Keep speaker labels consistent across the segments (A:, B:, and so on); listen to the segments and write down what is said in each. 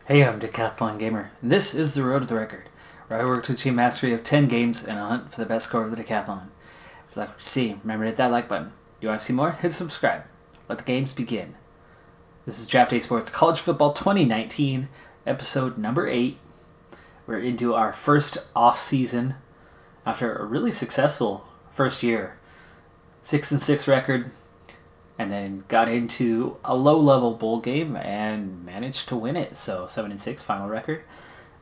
A: Hey, I'm Decathlon Gamer, and this is the Road to the Record, where I work to achieve mastery of 10 games and a hunt for the best score of the Decathlon. If you like what you see, remember to hit that like button. You want to see more? Hit subscribe. Let the games begin. This is Draft Day Sports College Football 2019, episode number 8. We're into our first off-season after a really successful first year. 6-6 record, and then got into a low-level bowl game and managed to win it. So 7-6 final record,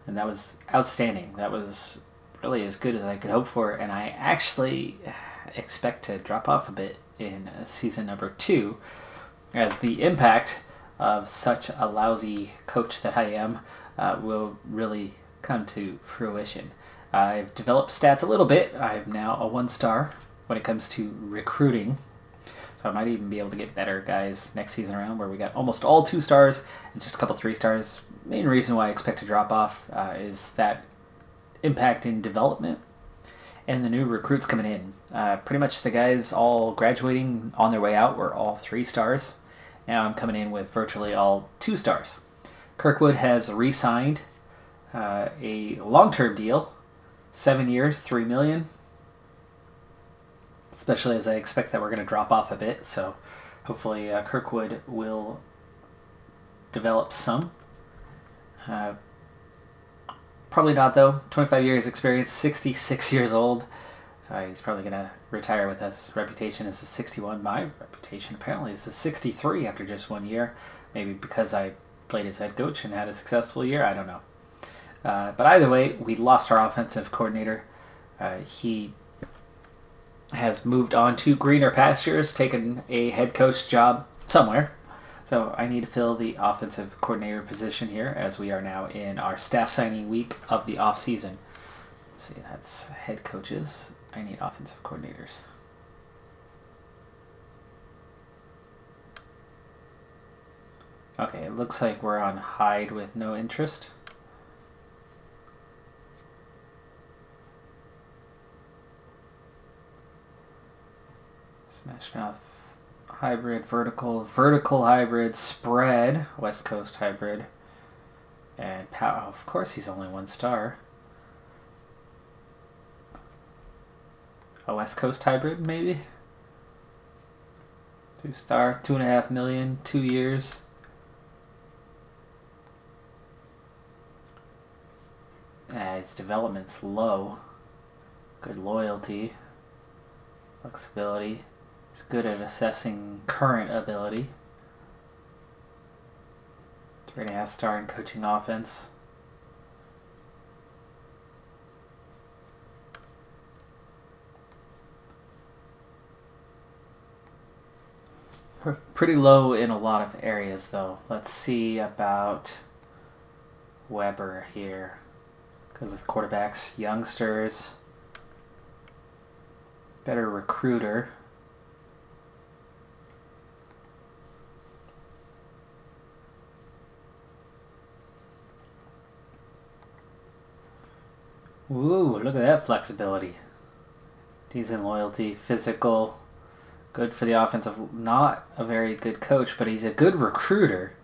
A: and that was outstanding. That was really as good as I could hope for, and I actually expect to drop off a bit in season number 2 as the impact of such a lousy coach that I am will really come to fruition. I've developed stats a little bit. I'm now a 1-star when it comes to recruiting. So I might even be able to get better guys next season around, where we got almost all 2 stars and just a couple 3 stars. Main reason why I expect to drop off is that impact in development and the new recruits coming in. Pretty much the guys all graduating on their way out were all 3 stars. Now I'm coming in with virtually all 2 stars. Kirkwood has re-signed a long-term deal, 7 years, $3 million. Especially as I expect that we're going to drop off a bit, so hopefully Kirkwood will develop some. Probably not, though. 25 years experience, 66 years old. He's probably going to retire with us. Reputation is a 61. My reputation apparently is a 63 after just 1 year. Maybe because I played as head coach and had a successful year. I don't know. But either way, we lost our offensive coordinator. He has moved on to greener pastures, taken a head coach job somewhere. So I need to fill the offensive coordinator position here, as we are now in our staff signing week of the off season. Let's see, that's head coaches. I need offensive coordinators. Okay, it looks like we're on hide with no interest. Smash Mouth hybrid, vertical hybrid, spread, West Coast hybrid, and power. Of course, he's only 1 star. A West Coast hybrid, maybe? 2 star, $2.5 million, 2 years. His development's low. Good loyalty, flexibility. He's good at assessing current ability. 3.5 star in coaching offense. Pretty low in a lot of areas, though. Let's see about Weber here. Good with quarterbacks, youngsters. Better recruiter. Ooh, look at that flexibility. Decent loyalty, physical, good for the offensive. Not a very good coach, but he's a good recruiter.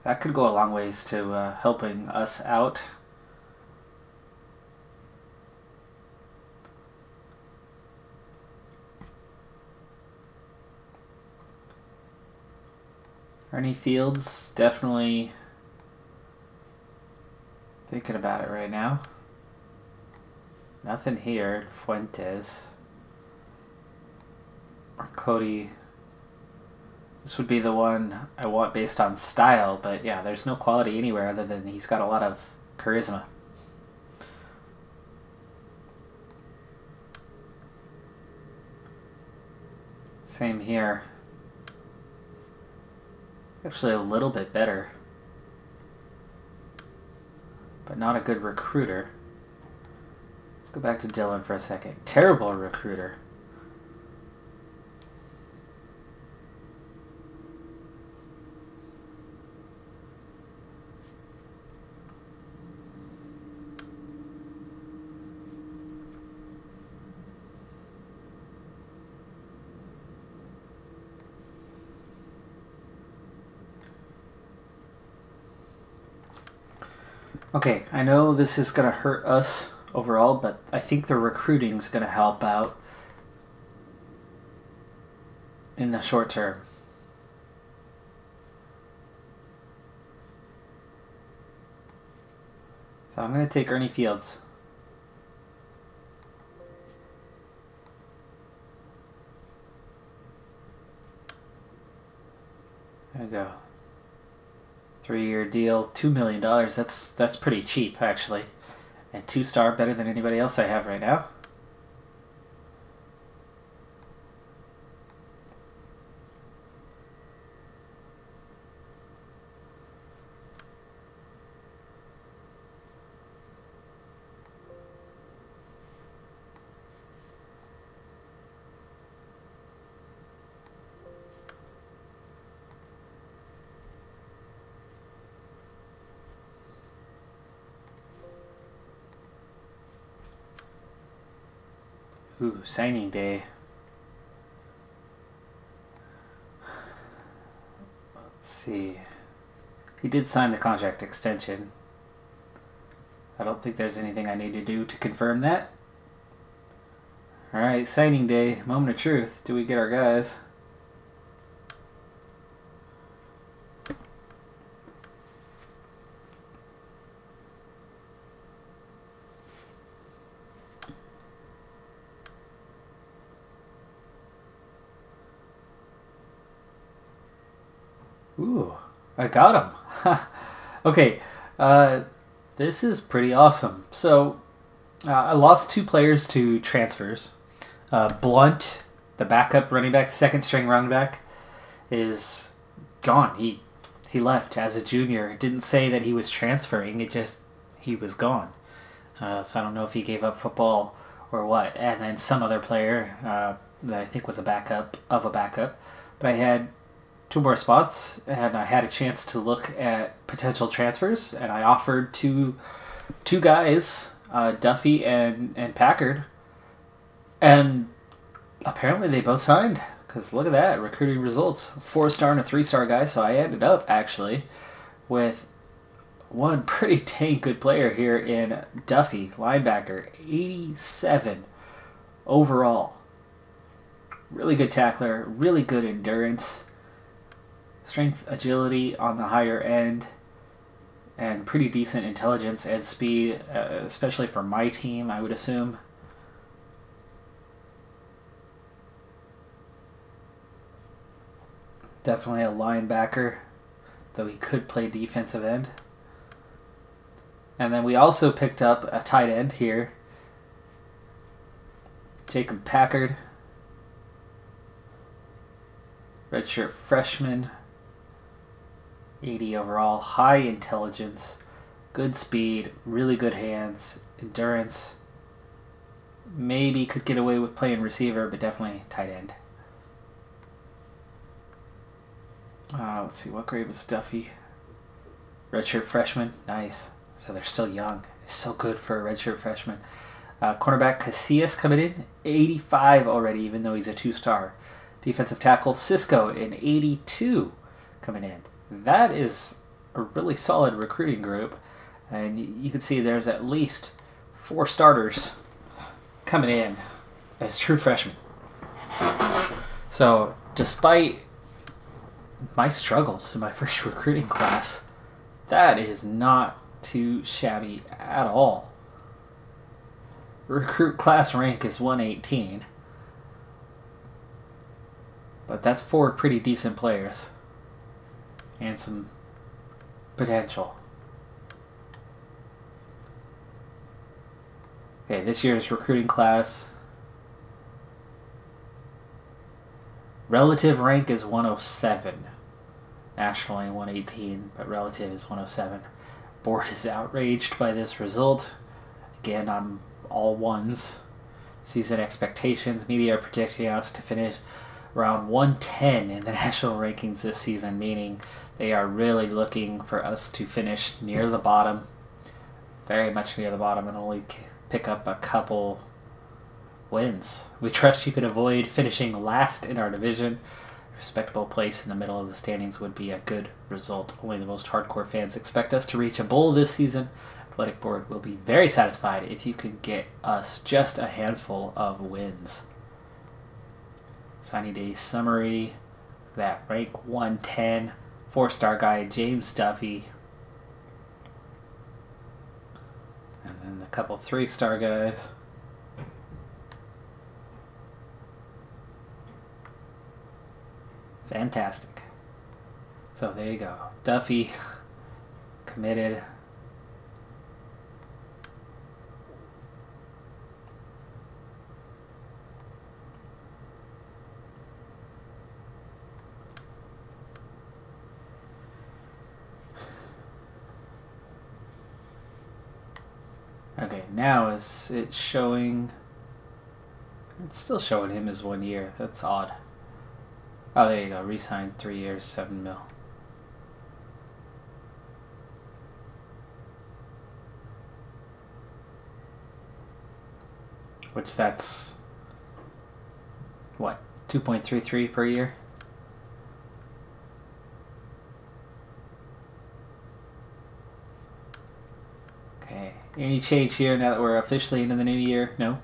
A: That could go a long ways to helping us out. Ernie Fields, definitely thinking about it right now. Nothing here. Fuentes. Or Cody. This would be the one I want based on style, but yeah, there's no quality anywhere other than he's got a lot of charisma. Same here. Actually a little bit better, but not a good recruiter. Let's go back to Dylan for a second. Terrible recruiter. Okay, I know this is going to hurt us overall, but I think the recruiting is going to help out in the short term. So I'm going to take Ernie Fields. There we go. 3-year deal, $2 million. That's pretty cheap, actually. And 2-star, better than anybody else I have right now. Ooh, signing day. Let's see. He did sign the contract extension. I don't think there's anything I need to do to confirm that. Alright, signing day. Moment of truth. Do we get our guys? Ooh, I got him. Okay, this is pretty awesome. So, I lost 2 players to transfers. Blunt, the backup running back, second string running back, is gone. He left as a junior. It didn't say that he was transferring. It just, he was gone. So I don't know if he gave up football or what. And then some other player that I think was a backup of a backup. But I had 2 more spots, and I had a chance to look at potential transfers, and I offered two guys, Duffy and Packard, and apparently they both signed, because look at that, recruiting results, 4-star and a 3-star guy. So I ended up actually with one pretty dang good player here in Duffy, linebacker, 87 overall. Really good tackler, really good endurance. Strength, agility on the higher end, and pretty decent intelligence and speed, especially for my team, I would assume. Definitely a linebacker, though he could play defensive end. And then we also picked up a tight end here, Jacob Packard, redshirt freshman. 80 overall, high intelligence, good speed, really good hands, endurance. Maybe could get away with playing receiver, but definitely tight end. Let's see, what grade was Duffy? Redshirt freshman, nice. So they're still young. It's so good for a redshirt freshman. Cornerback Casillas coming in, 85 already, even though he's a 2-star. Defensive tackle Cisco in 82 coming in. That is a really solid recruiting group, and you can see there's at least 4 starters coming in as true freshmen. So despite my struggles in my first recruiting class, that is not too shabby at all. Recruit class rank is 118, but that's 4 pretty decent players. And some potential. Okay, this year's recruiting class. Relative rank is 107. Nationally 118, but relative is 107. Board is outraged by this result. Again, I'm all ones. Season expectations. Media are predicting us to finish around 110 in the national rankings this season, meaning they are really looking for us to finish near the bottom, very much near the bottom, and only pick up a couple wins. We trust you can avoid finishing last in our division. A respectable place in the middle of the standings would be a good result. Only the most hardcore fans expect us to reach a bowl this season. Athletic Board will be very satisfied if you can get us just a handful of wins. Signing Day Summary, that rank 110, 4-star guy James Duffy, and then a couple 3-star guys. Fantastic. So there you go. Duffy, committed. Okay, now is it showing? It's still showing him as 1 year. That's odd. Oh, there you go. Re-signed 3 years, 7 mil. Which that's what, 2.33 per year? Okay. Any change here now that we're officially into the new year? No.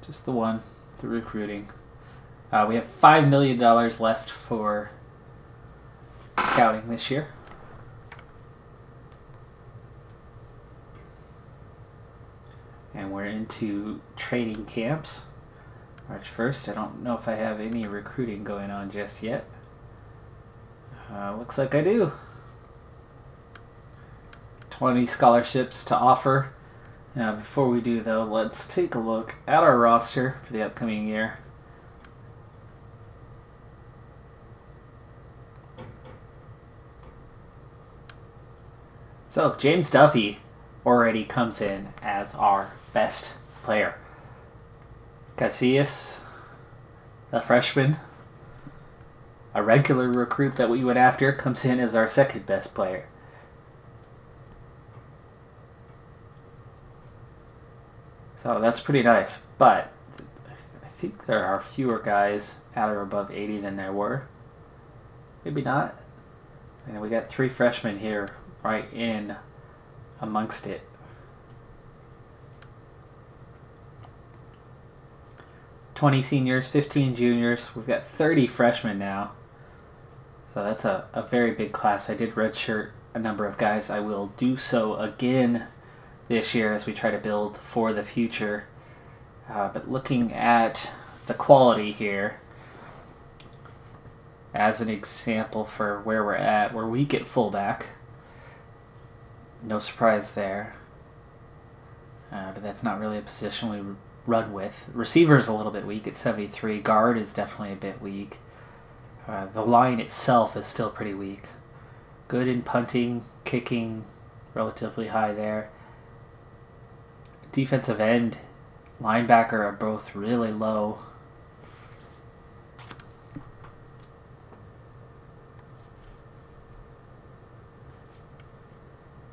A: Just the one, the recruiting. We have $5 million left for scouting this year. And we're into training camps. March 1st. I don't know if I have any recruiting going on just yet. Looks like I do. 20 scholarships to offer. Now, before we do, though, let's take a look at our roster for the upcoming year. So, James Duffy already comes in as our best player. Casillas, a freshman, a regular recruit that we went after, comes in as our second best player. So that's pretty nice, but I think there are fewer guys at or above 80 than there were. Maybe not. And we got 3 freshmen here right in amongst it. 20 seniors, 15 juniors. We've got 30 freshmen now. So that's a very big class. I did redshirt a number of guys. I will do so again this year as we try to build for the future. But looking at the quality here, as an example for where we're at, we're weak at fullback. No surprise there. But that's not really a position we run with. Receiver's a little bit weak at 73. Guard is definitely a bit weak. The line itself is still pretty weak. Good in punting, kicking, relatively high there. Defensive end, linebacker are both really low.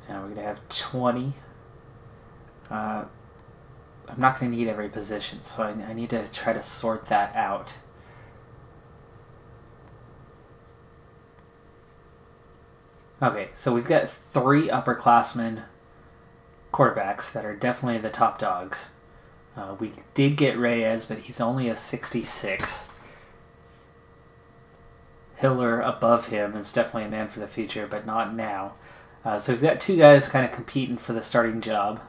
A: Now we're going to have 20. I'm not going to need every position, so I need to try to sort that out. Okay, so we've got 3 upperclassmen quarterbacks that are definitely the top dogs. We did get Reyes, but he's only a 66. Hiller above him is definitely a man for the future, but not now. So we've got 2 guys kind of competing for the starting job.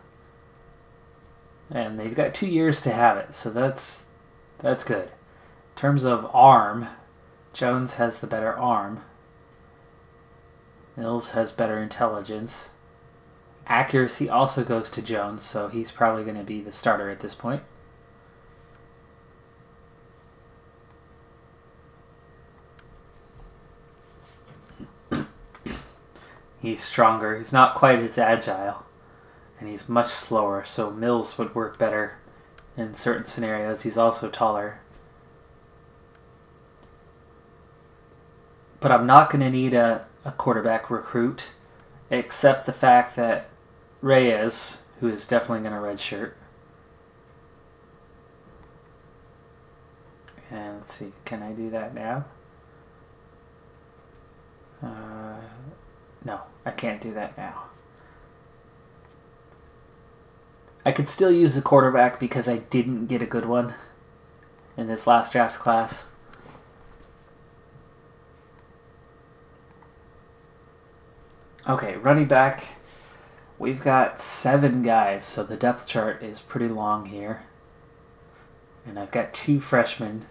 A: And they've got 2 years to have it, so that's good. In terms of arm, Jones has the better arm. Mills has better intelligence. Accuracy also goes to Jones, so he's probably going to be the starter at this point. He's stronger. He's not quite as agile, and he's much slower, so Mills would work better in certain scenarios. He's also taller. But I'm not going to need a quarterback recruit, except the fact that Reyes, who is definitely going to redshirt. And let's see, can I do that now? No, I can't do that now. I could still use a quarterback because I didn't get a good one in this last draft class. Okay, running back. We've got 7 guys, so the depth chart is pretty long here. And I've got 2 freshmen.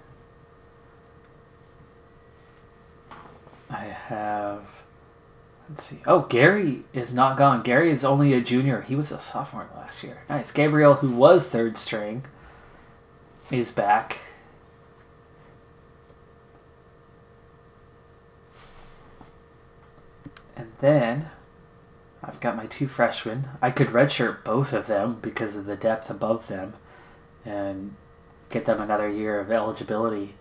A: I have... Let's see. Oh, Gary is not gone. Gary is only a junior. He was a sophomore last year. Nice. Gabriel, who was 3rd string, is back. And then I've got my 2 freshmen. I could redshirt both of them because of the depth above them and get them another year of eligibility.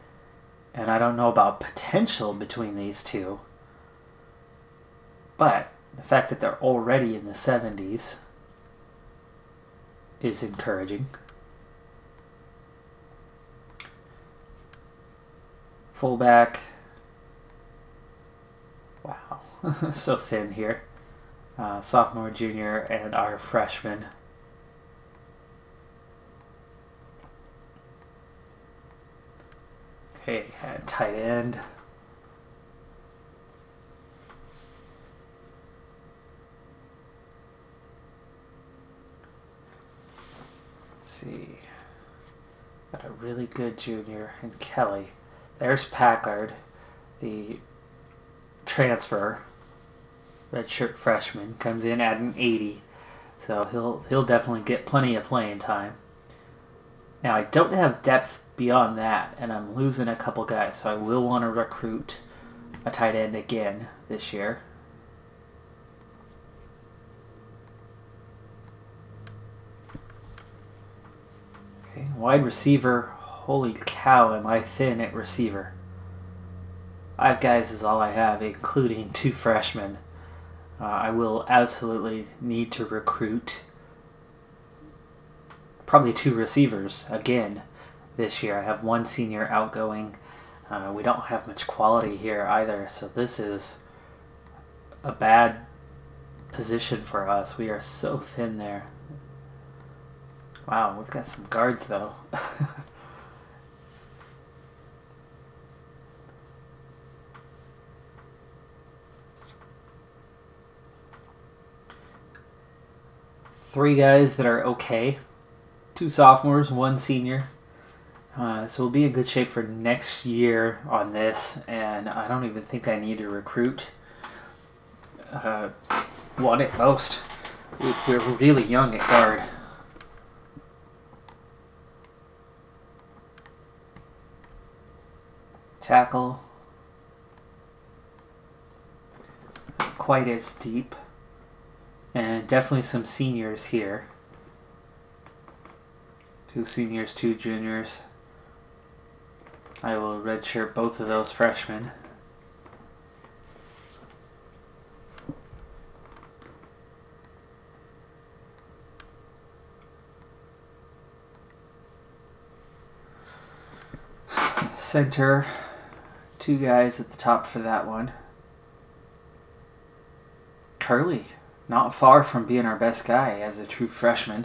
A: And I don't know about potential between these two. But the fact that they're already in the 70s is encouraging. Fullback. Wow, so thin here. Sophomore, junior, and our freshman. Okay, and tight end. Let's see. Got a really good junior in Kelly. There's Packard, the transfer. Redshirt freshman, comes in at an 80, so he'll definitely get plenty of playing time. Now I don't have depth beyond that, and I'm losing a couple guys, so I will want to recruit a tight end again this year. Okay, wide receiver. Holy cow, am I thin at receiver. 5 guys is all I have, including 2 freshmen. I will absolutely need to recruit probably 2 receivers again this year. I have 1 senior outgoing. We don't have much quality here either, so this is a bad position for us. We are so thin there. Wow, we've got some guards though. Three guys that are okay. 2 sophomores, 1 senior. So we'll be in good shape for next year on this, and I don't even think I need to recruit one at most. We're really young at guard. Tackle. Quite as deep. And definitely some seniors here. 2 seniors, 2 juniors. I will redshirt both of those freshmen. Center, 2 guys at the top for that one. Curly. Not far from being our best guy as a true freshman.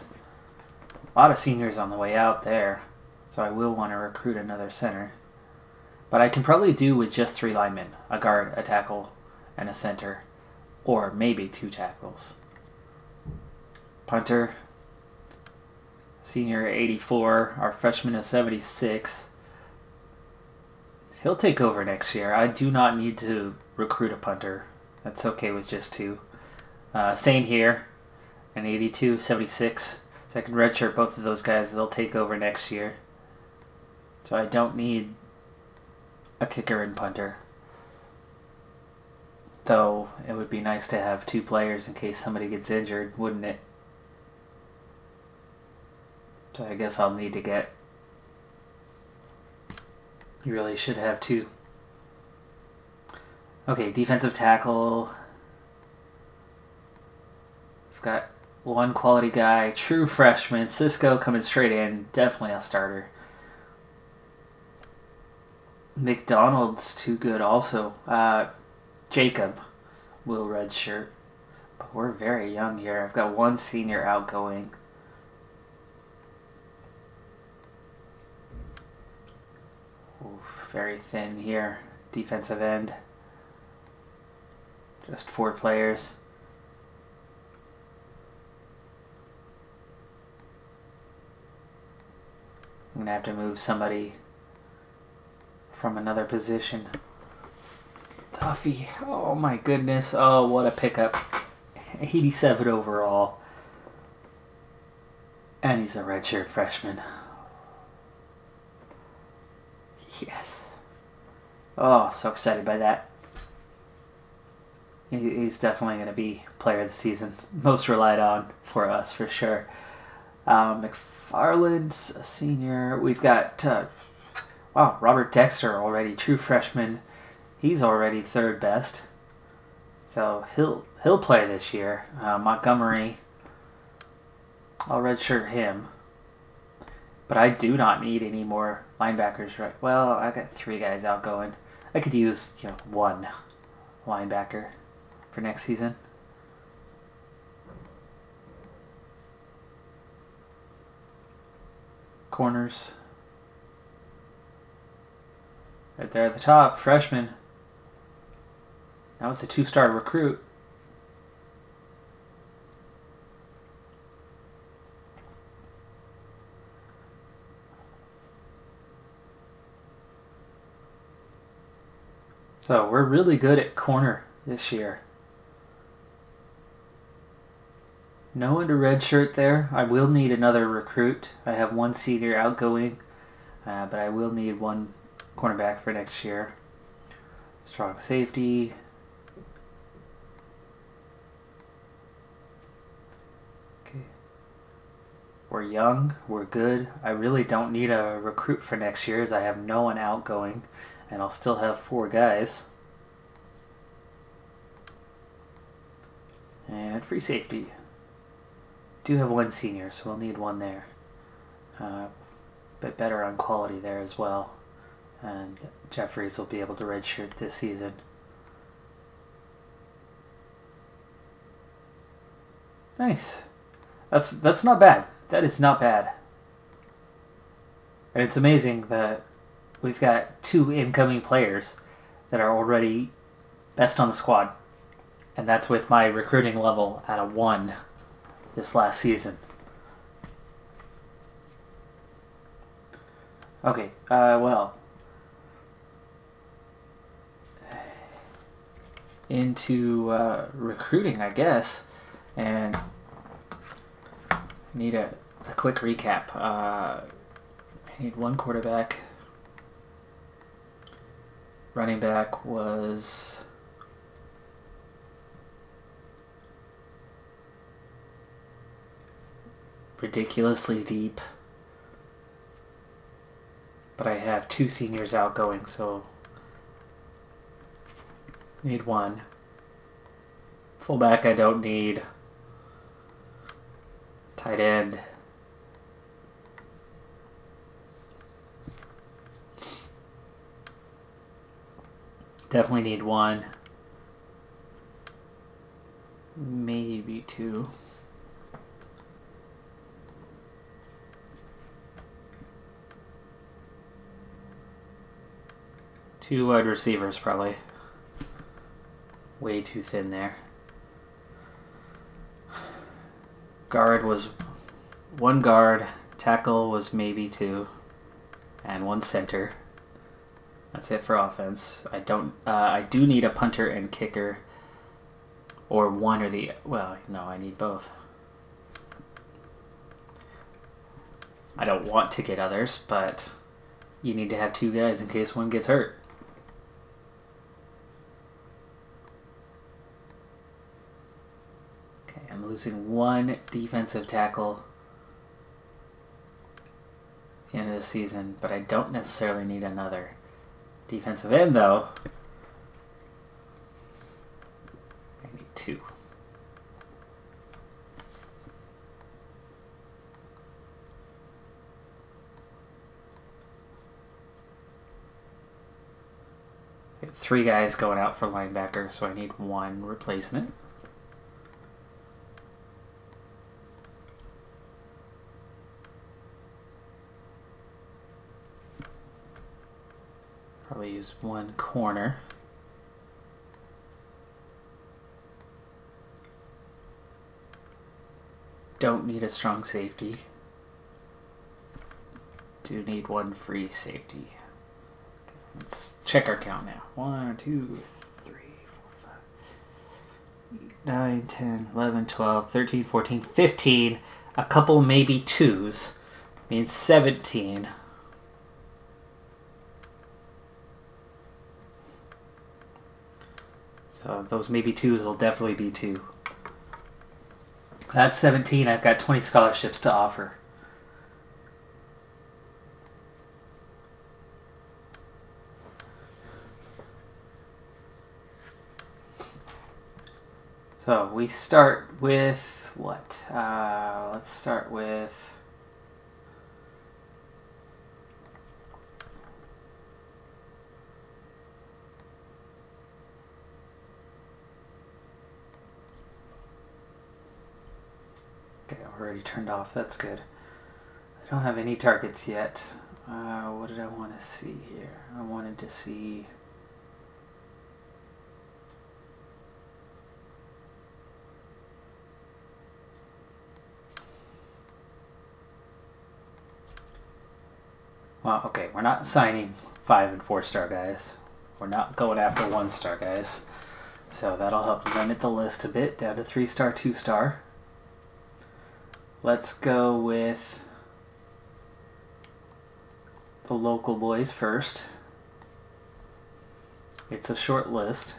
A: A lot of seniors on the way out there, so I will want to recruit another center. But I can probably do with just 3 linemen, a guard, a tackle, and a center, or maybe 2 tackles. Punter, senior 84, our freshman is 76. He'll take over next year. I do not need to recruit a punter. That's okay with just 2. Same here, an 82, 76. So I can redshirt both of those guys. They'll take over next year. So I don't need a kicker and punter. Though it would be nice to have 2 players in case somebody gets injured, wouldn't it? So I guess I'll need to get... You really should have 2. Okay, defensive tackle... Got 1 quality guy, true freshman. Cisco coming straight in, definitely a starter. McDonald's too good also. Jacob will redshirt. But we're very young here. I've got 1 senior outgoing. Oof, very thin here. Defensive end. Just 4 players. I'm going to have to move somebody from another position. Duffy. Oh my goodness. Oh, what a pickup. 87 overall. And he's a redshirt freshman. Yes. Oh, so excited by that. He's definitely going to be player of the season. Most relied on for us, for sure. McFarland's a senior. We've got, wow, Robert Dexter already, true freshman. He's already 3rd best. So he'll play this year. Montgomery, I'll redshirt him. But I do not need any more linebackers, right? Well, I got 3 guys outgoing. I could use, 1 linebacker for next season. Corners. Right there at the top, freshman. That was a 2-star recruit. So we're really good at corner this year. No one to redshirt there. I will need another recruit. I have 1 senior outgoing, but I will need 1 cornerback for next year. Strong safety. Okay. We're young. We're good. I really don't need a recruit for next year as I have no one outgoing, and I'll still have 4 guys. And free safety. Do have 1 senior, so we'll need 1 there. Bit better on quality there as well. And Jeffries will be able to redshirt this season. Nice. That's not bad. That is not bad. And it's amazing that we've got 2 incoming players that are already best on the squad. And that's with my recruiting level at a 1 this last season. Okay, well. Into recruiting, I guess. And need a quick recap. I need 1 quarterback. Running back was ridiculously deep, but I have 2 seniors outgoing, so need 1. Fullback I don't need. Tight end. Definitely need 1. Maybe 2. Two wide receivers, probably. Way too thin there. Guard was 1 guard. Tackle was maybe 2. And 1 center. That's it for offense. I do need a punter and kicker. Or one or the... Well, no, I need both. I don't want to get others, but you need to have 2 guys in case one gets hurt. I'm losing 1 defensive tackle at the end of the season, but I don't necessarily need another defensive end, though. I need 2. I have 3 guys going out for linebacker, so I need 1 replacement. use one corner. Don't need a strong safety. Do need one free safety. Let's check our count now. 1, 2, 3, 4, 5, 8, 9, 10, 11, 12, 13, 14, 15. A couple maybe twos means 17. So those maybe twos will definitely be 2. That's 17. I've got 20 scholarships to offer. So we start with what? Let's start with okay, already turned off. That's good. I don't have any targets yet. What did I want to see here? I wanted to see. Well, okay, we're not signing 5 and 4 star guys. We're not going after 1 star guys. So that'll help limit the list a bit down to 3 star, 2 star. Let's go with the local boys first. It's a short list.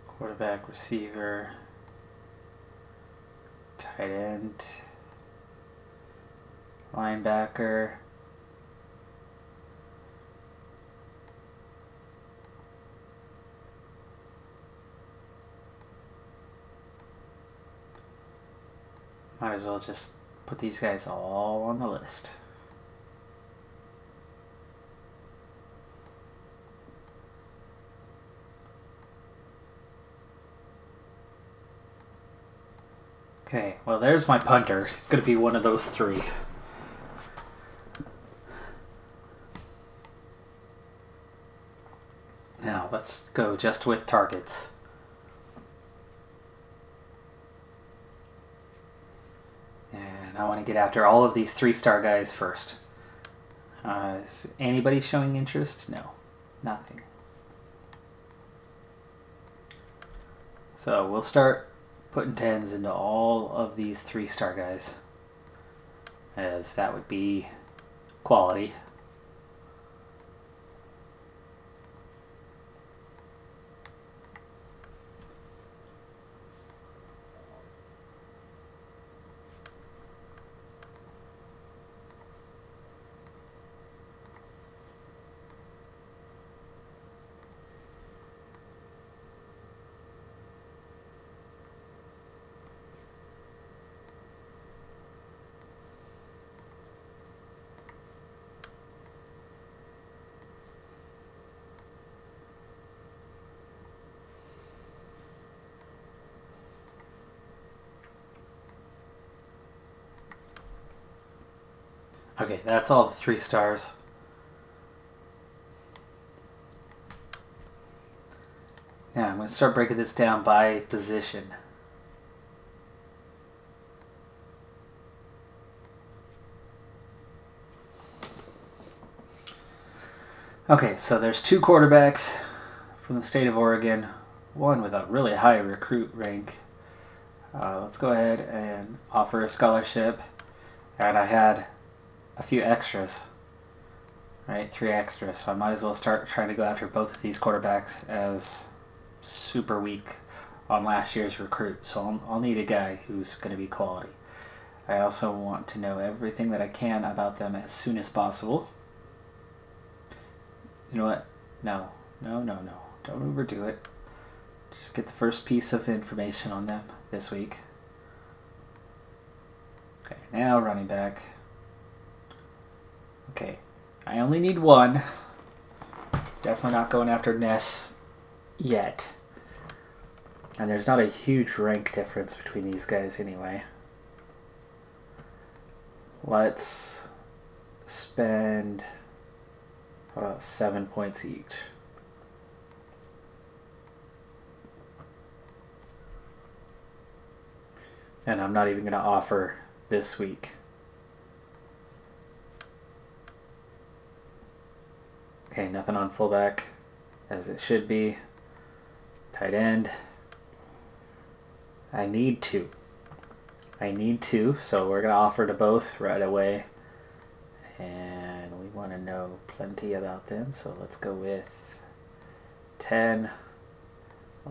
A: Quarterback, receiver, tight end, linebacker, might as well just put these guys all on the list. Okay, well there's my punter. It's going to be one of those 3. Now let's go just with targets. And I want to get after all of these 3 star guys first. Is anybody showing interest? No, nothing. So we'll start putting 10s into all of these 3 star guys, as that would be quality. Okay, that's all the 3 stars. Now I'm going to start breaking this down by position. Okay, so there's 2 quarterbacks from the state of Oregon, one with a really high recruit rank. Let's go ahead and offer a scholarship, and I had a few extras, right? 3 extras, so I might as well start trying to go after both of these quarterbacks as super weak on last year's recruit. So I'll need a guy who's going to be quality. I also want to know everything that I can about them as soon as possible. You know what? No. Don't overdo it. Just get the first piece of information on them this week. Okay, now running back. Okay, I only need 1. Definitely not going after Ness yet. And there's not a huge rank difference between these guys anyway. Let's spend 7 points each. And I'm not even going to offer this week. Okay, nothing on fullback, as it should be. Tight end. I need two, so we're going to offer to both right away. And we want to know plenty about them, so let's go with 10.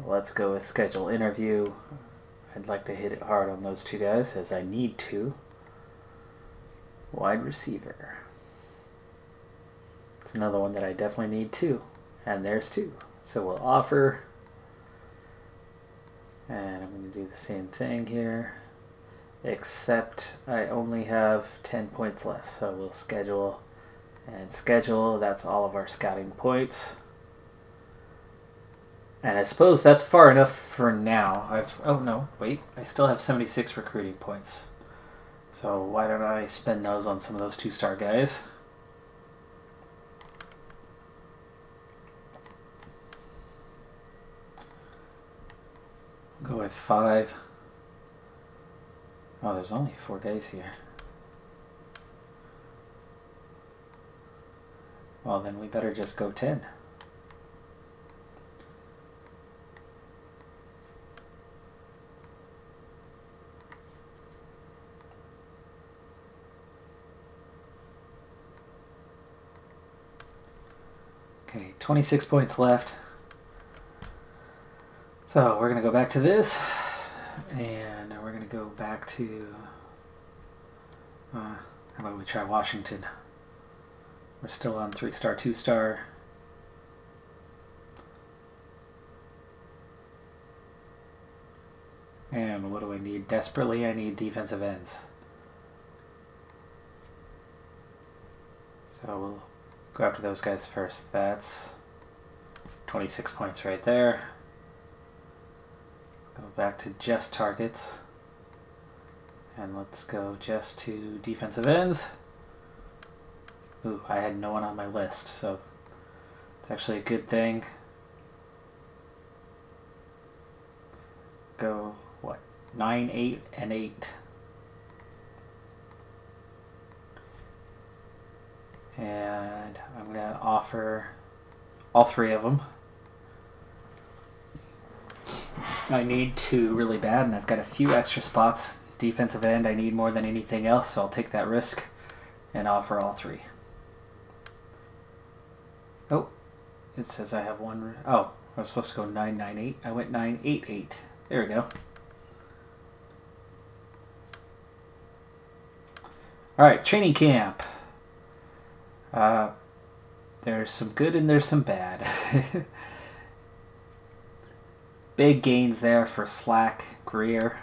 A: Let's go with schedule interview. I'd like to hit it hard on those two guys, as I need to. Wide receiver. It's another one that I definitely need too. And there's two. So we'll offer. And I'm going to do the same thing here. Except I only have 10 points left. So we'll schedule. And schedule, that's all of our scouting points. And I suppose that's far enough for now. Oh no, wait. I still have 76 recruiting points. So why don't I spend those on some of those 2-star guys? Go with 5. Oh, there's only 4 guys here. Well, then we better just go 10. Okay, 26 points left. So we're going to go back to this, and we're going to go back to, how about we try Washington? We're still on 3-star, 2-star. And what do I need desperately? I need defensive ends. So we'll go after those guys first. That's 26 points right there. Go back to just targets, and let's go just to defensive ends. Ooh, I had no one on my list, so it's actually a good thing. Go, what, 9, 8, and 8. And I'm going to offer all 3 of them. I need 2 really bad, and I've got a few extra spots. Defensive end I need more than anything else, so I'll take that risk and offer all 3. Oh, it says I have 1. Oh, I was supposed to go 9, 9, 8. I went 9, 8, 8. There we go. Alright, training camp. There's some good and there's some bad. Big gains there for Slack, Greer.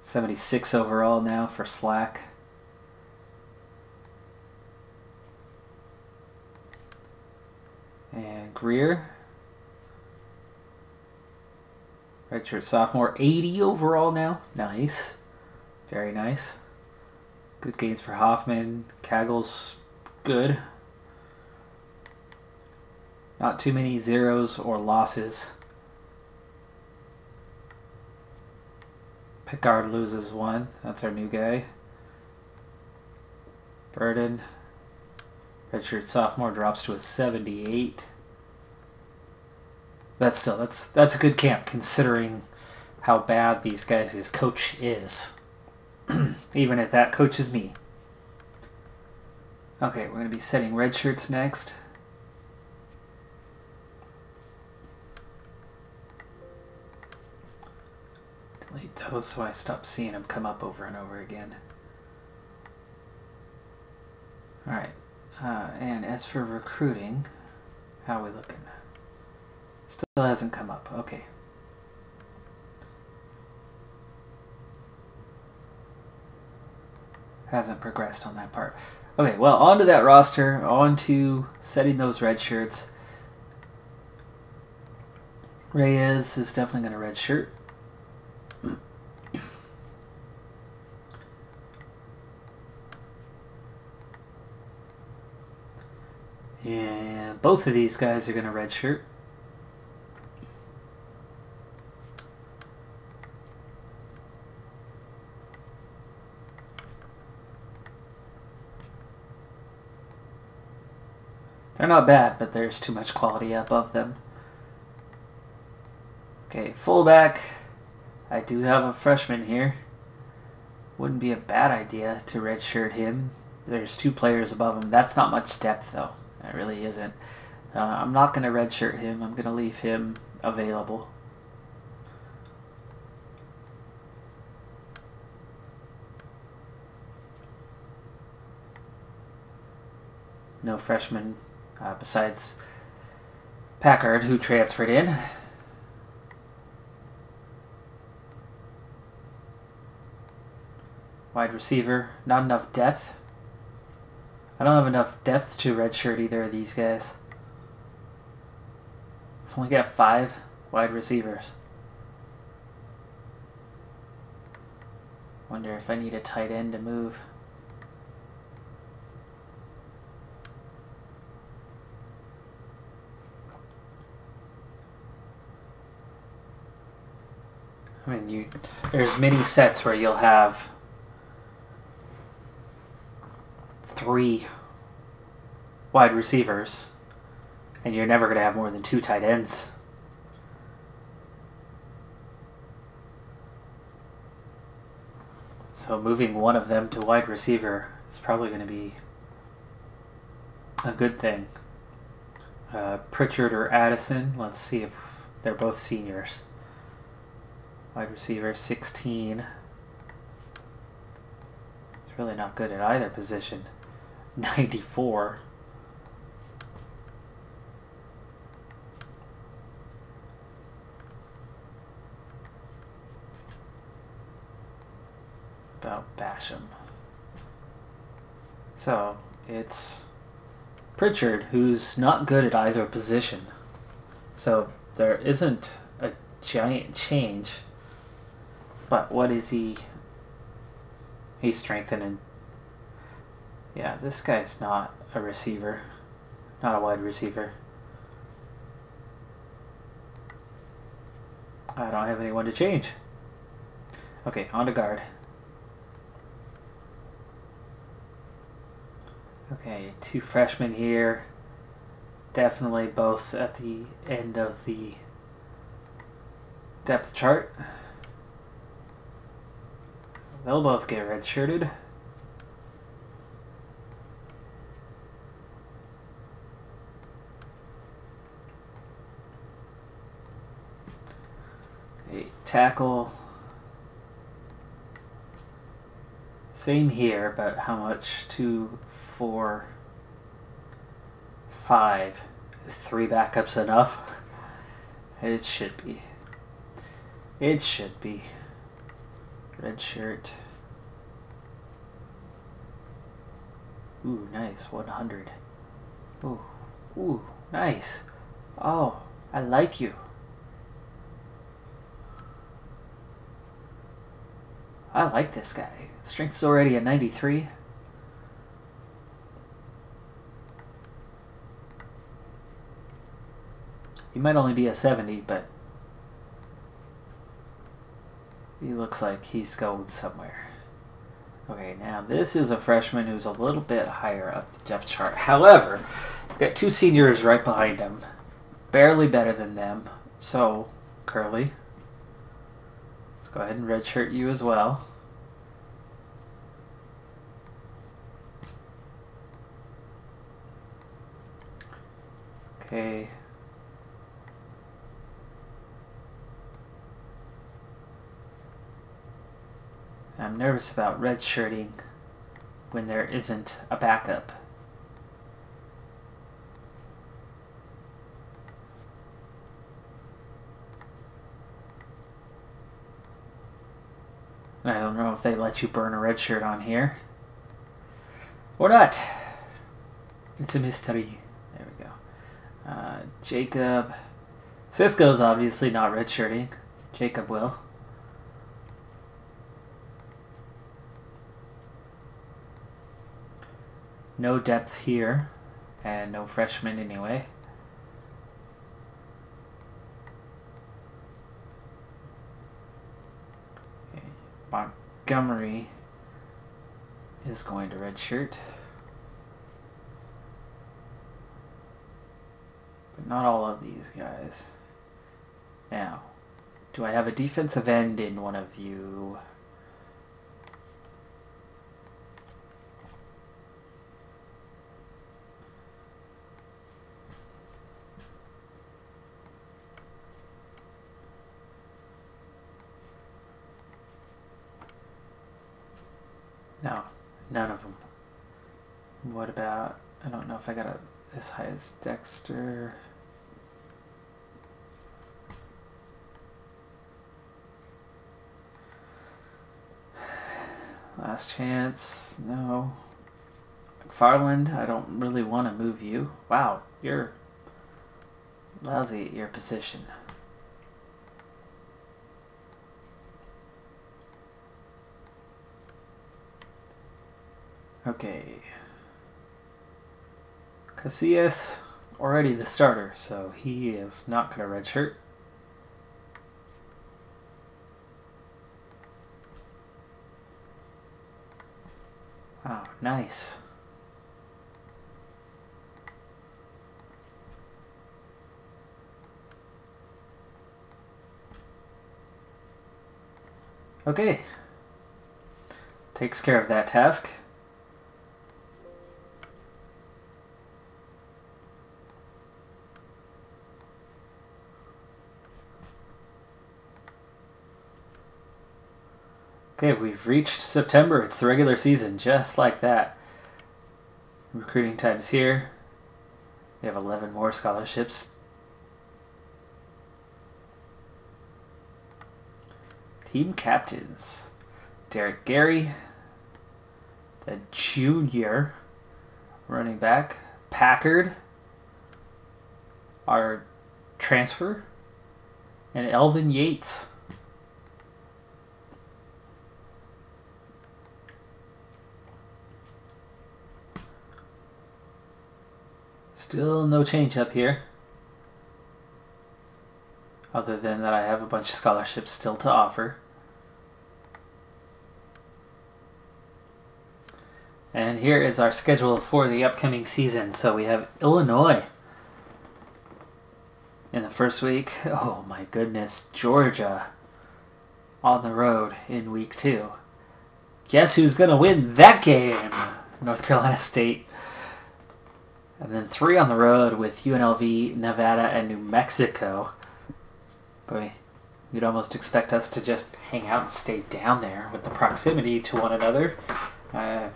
A: 76 overall now for Slack. And Greer. Redshirt sophomore, 80 overall now. Nice. Very nice. Good gains for Hoffman. Kagel's good. Not too many zeros or losses. Pickard loses 1. That's our new guy. Burden. Redshirt sophomore drops to a 78. That's a good camp considering how bad these guys' his coach is. Even if that coach is me. Okay, we're going to be setting red shirts next. Delete those so I stop seeing them come up over and over again. Alright, and as for recruiting, how are we looking? Still hasn't come up, okay. Hasn't progressed on that part. Okay, well, on to that roster, on to setting those red shirts. Reyes is definitely going to red shirt. Yeah, both of these guys are going to redshirt. They're not bad, but there's too much quality above them. Okay, fullback. I do have a freshman here. Wouldn't be a bad idea to redshirt him. There's 2 players above him. That's not much depth, though. It really isn't. I'm not going to redshirt him. I'm going to leave him available. No freshman besides Packard, who transferred in. Wide receiver, not enough depth. I don't have enough depth to redshirt either of these guys. I've only got 5 wide receivers. Wonder if I need a tight end to move. I mean, there's many sets where you'll have 3 wide receivers, and you're never going to have more than 2 tight ends. So moving one of them to wide receiver is probably going to be a good thing. Pritchard or Addison, let's see if they're both seniors. Wide receiver, 16. It's really not good at either position. 94. About Basham. So, it's Pritchard, who's not good at either position. So, there isn't a giant change. But what is he? He's strengthening. Yeah, this guy's not a receiver. Not a wide receiver. I don't have anyone to change. Okay, on to guard. Okay, 2 freshmen here. Definitely both at the end of the depth chart. They'll both get redshirted. A tackle. Same here, but how much? 2, 4, 5. Is 3 backups enough? It should be. It should be. Red shirt. Ooh, nice. 100. Ooh. Ooh, nice. Oh, I like you. I like this guy. Strength's already at 93. He might only be a 70, but he looks like he's going somewhere. Okay, now this is a freshman who's a little bit higher up the depth chart. However, he's got 2 seniors right behind him. Barely better than them. So, Curly, let's go ahead and redshirt you as well. Okay. I'm nervous about redshirting when there isn't a backup. I don't know if they let you burn a red shirt on here. Or not. It's a mystery. There we go. Jacob. Cisco's obviously not redshirting. Jacob will. No depth here. And no freshmen anyway. Okay. Montgomery is going to redshirt. But not all of these guys. Now, do I have a defensive end in one of you? No, none of them. What about, I don't know if I got as high as Dexter. Last chance, no. McFarland, I don't really want to move you. Wow, you're lousy at your position. Okay. Casillas, already the starter, so he is not going to redshirt. Wow, nice. Okay. Takes care of that task. Okay, we've reached September. It's the regular season, just like that. Recruiting time's here. We have 11 more scholarships. Team captains. Derek Gary, the junior running back. Packard, our transfer. And Elvin Yates. Still no change up here. Other than that I have a bunch of scholarships still to offer. And here is our schedule for the upcoming season. So we have Illinois in the first week. Oh my goodness, Georgia on the road in week 2. Guess who's going to win that game? North Carolina State. And then 3 on the road with UNLV, Nevada, and New Mexico. Boy, you'd almost expect us to just hang out and stay down there with the proximity to one another. But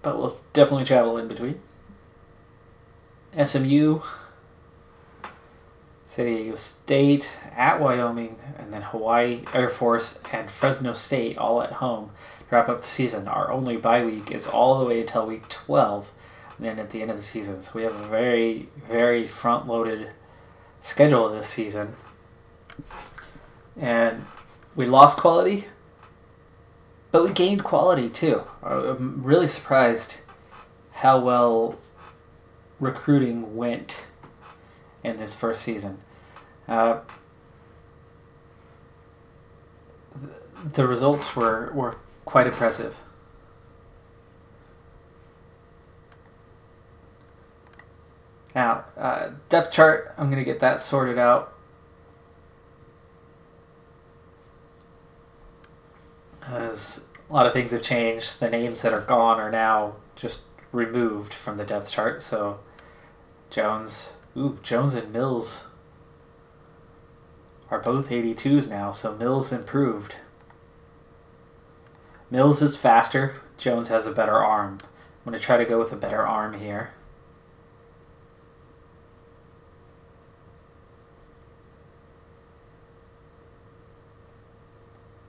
A: we'll definitely travel in between. SMU, San Diego State, at Wyoming, and then Hawaii Air Force and Fresno State all at home to wrap up the season. Our only bye week is all the way until week 12. And then at the end of the season. So we have a very, very front-loaded schedule this season. And we lost quality, but we gained quality too. I'm really surprised how well recruiting went in this first season. The results were quite impressive. Now, depth chart, I'm going to get that sorted out. As a lot of things have changed. The names that are gone are now just removed from the depth chart. So, Jones and Mills are both 82s now. So, Mills improved. Mills is faster. Jones has a better arm. I'm going to try to go with a better arm here.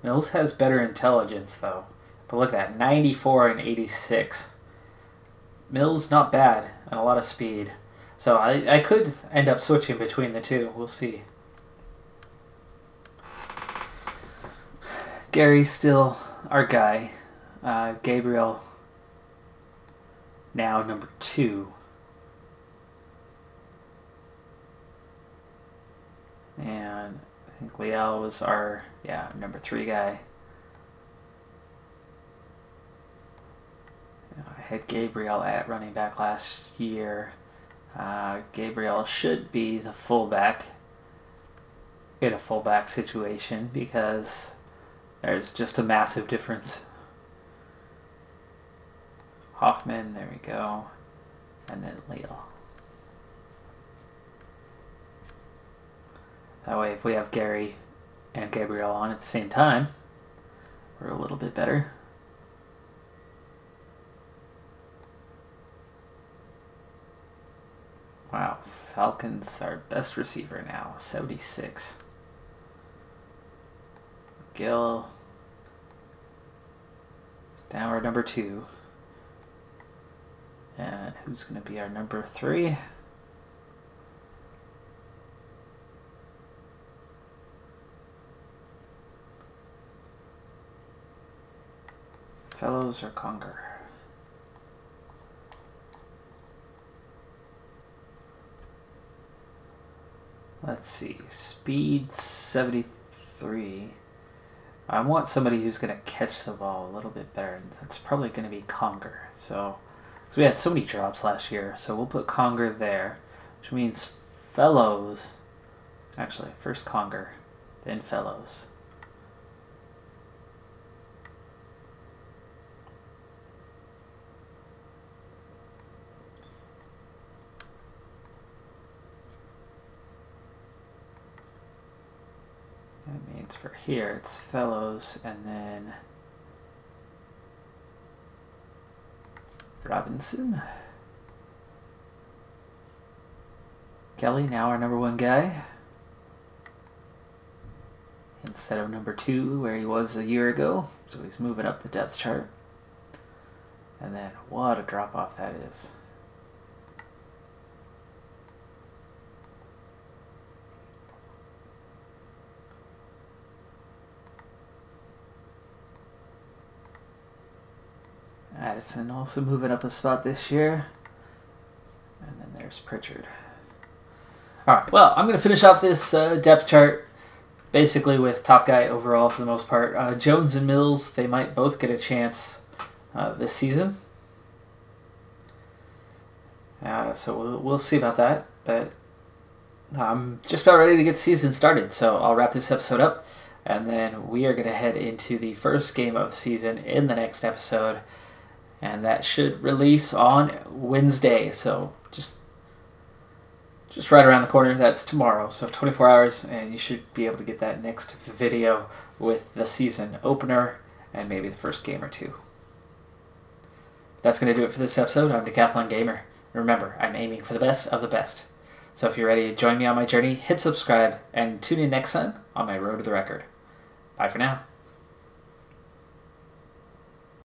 A: Mills has better intelligence, though. But look at that, 94 and 86. Mills, not bad, and a lot of speed. So I could end up switching between the two. We'll see. Gary's still our guy. Gabriel, now number 2. And I think Liel was our, number 3 guy. I had Gabriel at running back last year. Gabriel should be the fullback in a fullback situation because there's just a massive difference. Hoffman, there we go. And then Liel. That way, if we have Gary and Gabriel on at the same time, we're a little bit better. Wow, Falcons our best receiver now, 76. Gill. Now our number 2. And who's going to be our number 3? Fellows or Conger? Let's see. Speed 73. I want somebody who's going to catch the ball a little bit better. That's probably going to be Conger. So we had so many drops last year. So we'll put Conger there, which means Fellows. Actually, first Conger, then Fellows. That means for here it's Fellows and then Robinson. Kelly, now our number 1 guy. Instead of number 2 where he was a year ago. So he's moving up the depth chart. And then what a drop off that is. Addison also moving up a spot this year. And then there's Pritchard. Alright, well, I'm going to finish off this depth chart basically with top guy overall for the most part. Jones and Mills, they might both get a chance this season. So we'll see about that. But I'm just about ready to get the season started. So I'll wrap this episode up. And then we are going to head into the first game of the season in the next episode. And that should release on Wednesday. So just right around the corner. That's tomorrow. So 24 hours and you should be able to get that next video with the season opener and maybe the first game or 2. That's going to do it for this episode. I'm Decathlon Gamer. Remember, I'm aiming for the best of the best. So if you're ready to join me on my journey, hit subscribe and tune in next time on my road to the record. Bye for now.